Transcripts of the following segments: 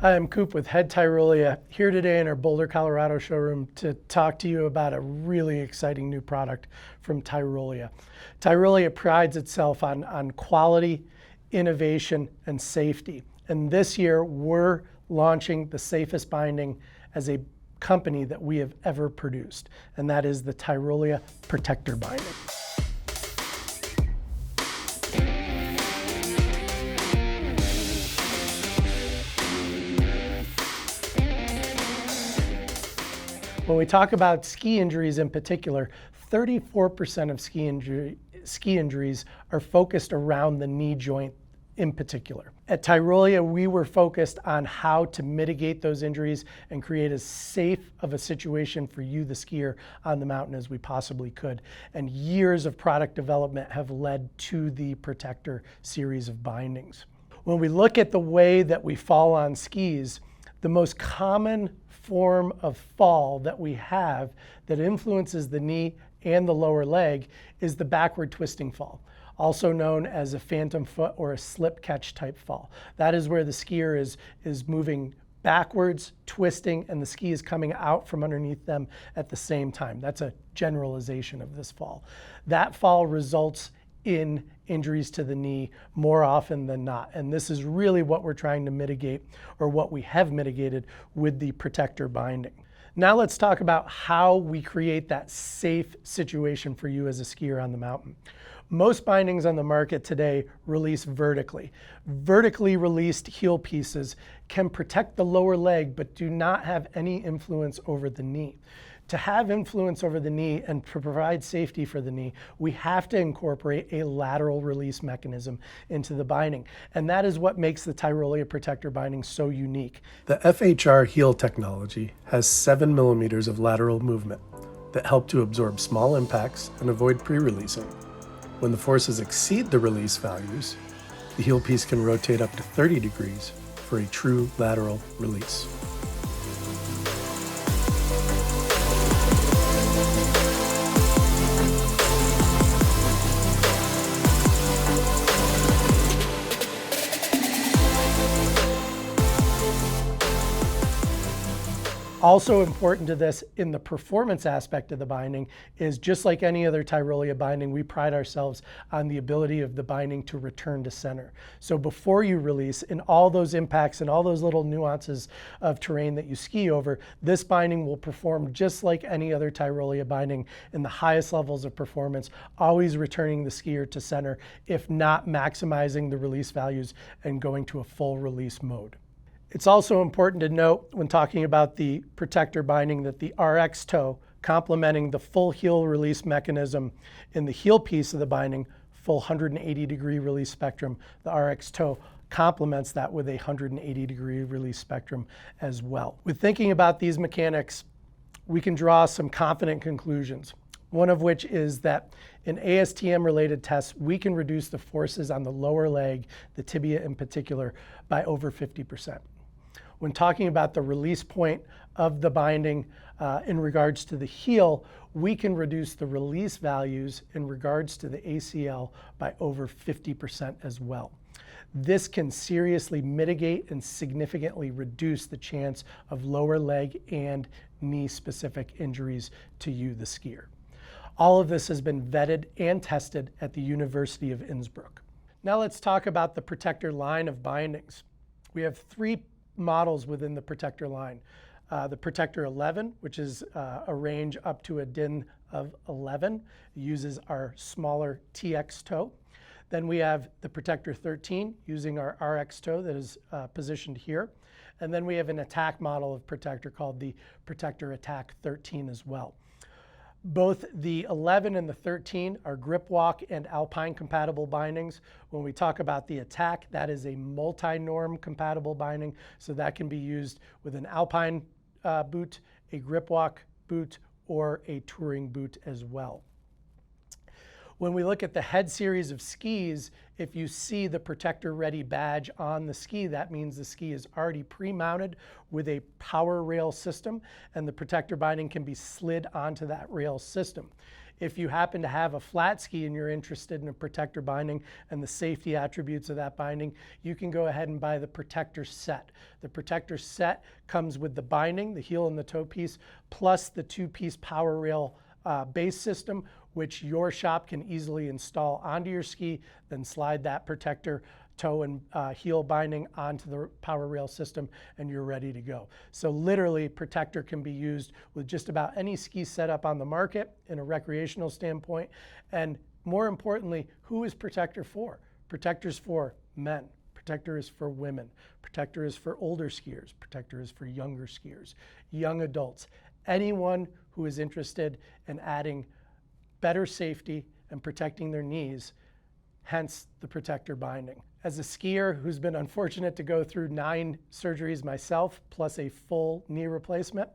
Hi, I'm Coop with Head Tyrolia, here today in our Boulder, Colorado showroom to talk to you about a really exciting new product from Tyrolia. Tyrolia prides itself on quality, innovation, and safety. And this year, we're launching the safest binding as a company that we have ever produced, and that is the Tyrolia Protector Binding. When we talk about ski injuries in particular, 34% of ski injuries are focused around the knee joint in particular. At Tyrolia, we were focused on how to mitigate those injuries and create as safe of a situation for you, the skier, on the mountain as we possibly could. And years of product development have led to the Protector series of bindings. When we look at the way that we fall on skis, the most common form of fall that we have that influences the knee and the lower leg is the backward twisting fall, also known as a phantom foot or a slip catch type fall. That is where the skier is moving backwards, twisting, and the ski is coming out from underneath them at the same time. That's a generalization of this fall. That fall results in injuries to the knee more often than not. And this is really what we're trying to mitigate, or what we have mitigated with the Protector binding. Now let's talk about how we create that safe situation for you as a skier on the mountain. Most bindings on the market today release vertically. Vertically released heel pieces can protect the lower leg but do not have any influence over the knee. To have influence over the knee and to provide safety for the knee, we have to incorporate a lateral release mechanism into the binding. And that is what makes the Tyrolia Protector binding so unique. The FHR heel technology has 7 millimeters of lateral movement that help to absorb small impacts and avoid pre-releasing. When the forces exceed the release values, the heel piece can rotate up to 30 degrees for a true lateral release. Also important to this in the performance aspect of the binding is, just like any other Tyrolia binding, we pride ourselves on the ability of the binding to return to center. So before you release, in all those impacts and all those little nuances of terrain that you ski over, this binding will perform just like any other Tyrolia binding in the highest levels of performance, always returning the skier to center, if not maximizing the release values and going to a full release mode. It's also important to note when talking about the Protector binding that the RX toe, complementing the full heel release mechanism in the heel piece of the binding, full 180 degree release spectrum, the RX toe complements that with a 180 degree release spectrum as well. With thinking about these mechanics, we can draw some confident conclusions. One of which is that in ASTM related tests, we can reduce the forces on the lower leg, the tibia in particular, by over 50%. When talking about the release point of the binding in regards to the heel, we can reduce the release values in regards to the ACL by over 50% as well. This can seriously mitigate and significantly reduce the chance of lower leg and knee specific injuries to you, the skier. All of this has been vetted and tested at the University of Innsbruck. Now let's talk about the Protector line of bindings. We have 3 models within the Protector line. The Protector 11, which is a range up to a DIN of 11, uses our smaller TX toe. Then we have the Protector 13 using our RX toe that is positioned here. And then we have an attack model of Protector called the Protector Attack 13 as well. Both the 11 and the 13 are grip walk and alpine compatible bindings. When we talk about the Attack, that is a multi-norm compatible binding, so that can be used with an alpine boot, a grip walk boot, or a touring boot as well. When we look at the Head series of skis, if you see the Protector Ready badge on the ski, that means the ski is already pre-mounted with a power rail system, and the Protector binding can be slid onto that rail system. If you happen to have a flat ski and you're interested in a protector binding and the safety attributes of that binding, you can go ahead and buy the protector set. The protector set comes with the binding, the heel and the toe piece, plus the 2-piece power rail base system, which your shop can easily install onto your ski, then slide that protector toe and heel binding onto the power rail system, and you're ready to go. So literally, protector can be used with just about any ski setup on the market in a recreational standpoint. And more importantly, who is protector for? Protector's for men. Protector is for women. Protector is for older skiers. Protector is for younger skiers, young adults, anyone who is interested in adding better safety and protecting their knees, hence the protector binding. As a skier who's been unfortunate to go through 9 surgeries myself, plus a full knee replacement,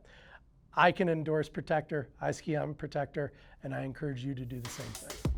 I can endorse protector. I ski on protector, and I encourage you to do the same thing.